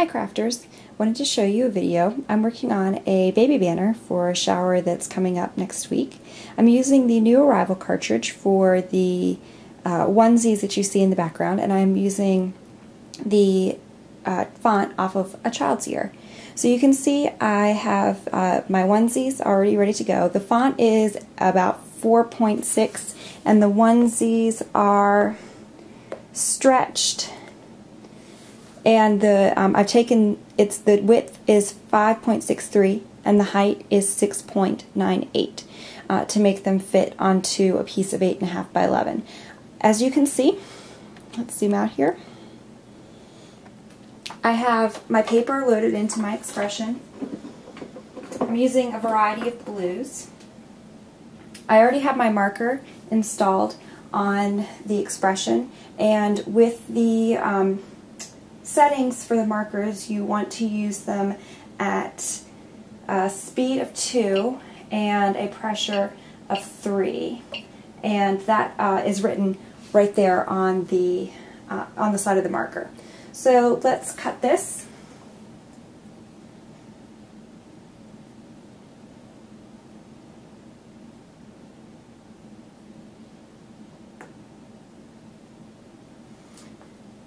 Hi crafters! Wanted to show you a video. I'm working on a baby banner for a shower that's coming up next week. I'm using the new arrival cartridge for the onesies that you see in the background, and I'm using the font off of a child's ear. So you can see I have my onesies already ready to go. The font is about 4.6 and the onesies are stretched, and the width is 5.63 and the height is 6.98 to make them fit onto a piece of 8.5 by 11. As you can see, let's zoom out here. I have my paper loaded into my expression. I'm using a variety of blues. I already have my marker installed on the expression, and with the settings for the markers, you want to use them at a speed of 2 and a pressure of 3, and that is written right there on the side of the marker. So let's cut this.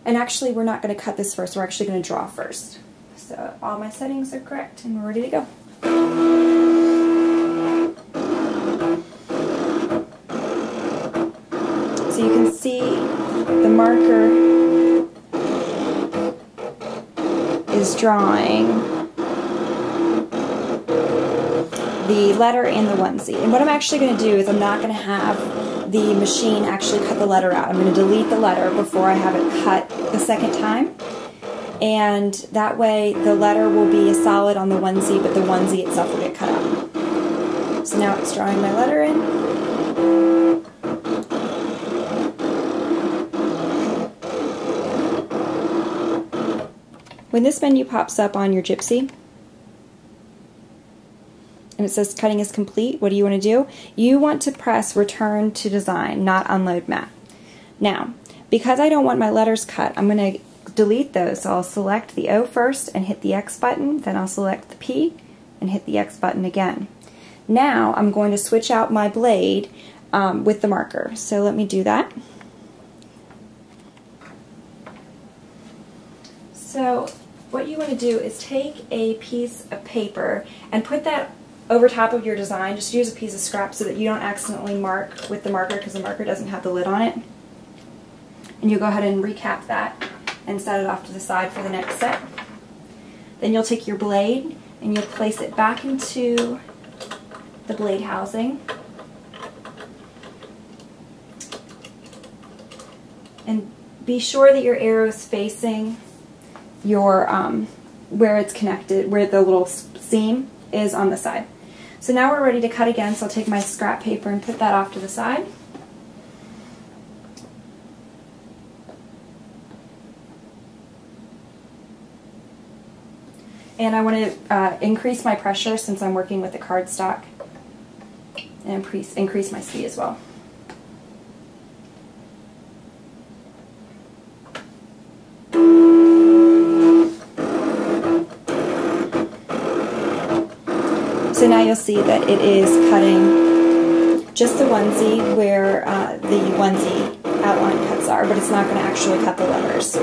And actually, we're not going to cut this first, we're actually going to draw first. So all my settings are correct and we're ready to go. So you can see the marker is drawing the letter and the onesie. And what I'm actually going to do is I'm not going to have the machine actually cut the letter out. I'm going to delete the letter before I have it cut the second time. And that way the letter will be a solid on the onesie, but the onesie itself will get cut out. So now it's drawing my letter in. When this menu pops up on your Gypsy and it says cutting is complete, what do you want to do? You want to press return to design, not unload mat. Now, because I don't want my letters cut, I'm going to delete those. So I'll select the O first and hit the X button, then I'll select the P and hit the X button again. Now I'm going to switch out my blade with the marker. So let me do that. So what you want to do is take a piece of paper and put that over top of your design. Just use a piece of scrap so that you don't accidentally mark with the marker, because the marker doesn't have the lid on it. And you'll go ahead and recap that and set it off to the side for the next set. Then you'll take your blade and you'll place it back into the blade housing. And be sure that your arrow is facing your where it's connected, where the little seam is on the side. So now we're ready to cut again, so I'll take my scrap paper and put that off to the side. And I want to increase my pressure since I'm working with the cardstock, and increase my speed as well. So now you'll see that it is cutting just the onesie where the onesie outline cuts are, but it's not going to actually cut the letters.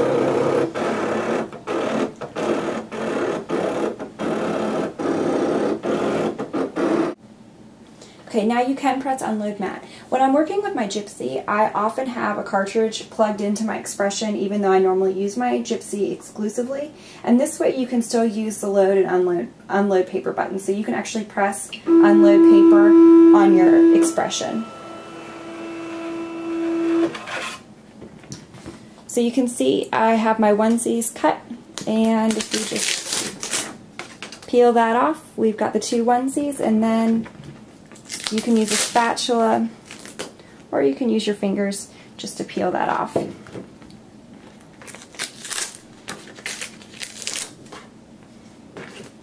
Okay, now you can press unload mat. When I'm working with my Gypsy, I often have a cartridge plugged into my expression, even though I normally use my Gypsy exclusively. And this way you can still use the load and unload paper button. So you can actually press unload paper on your expression. So you can see I have my onesies cut, and if you just peel that off, we've got the two onesies, and then you can use a spatula or you can use your fingers just to peel that off.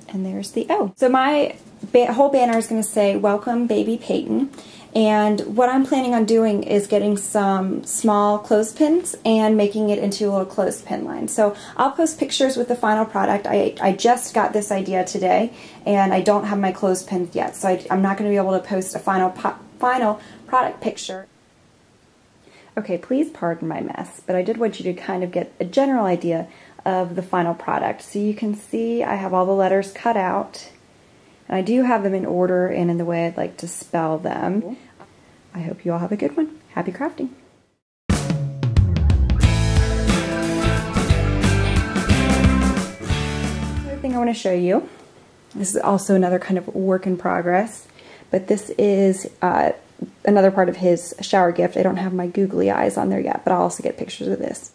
And there's the O. So my whole banner is going to say, "Welcome, baby Peyton." And what I'm planning on doing is getting some small clothespins and making it into a little clothespin line. So I'll post pictures with the final product. I just got this idea today, and I don't have my clothespins yet, so I'm not going to be able to post a final product picture. Okay, please pardon my mess, but I did want you to kind of get a general idea of the final product. So you can see I have all the letters cut out, and I do have them in order and in the way I'd like to spell them. I hope you all have a good one. Happy crafting! Another thing I want to show you, this is also another kind of work in progress, but this is another part of his shower gift. I don't have my googly eyes on there yet, but I'll also get pictures of this.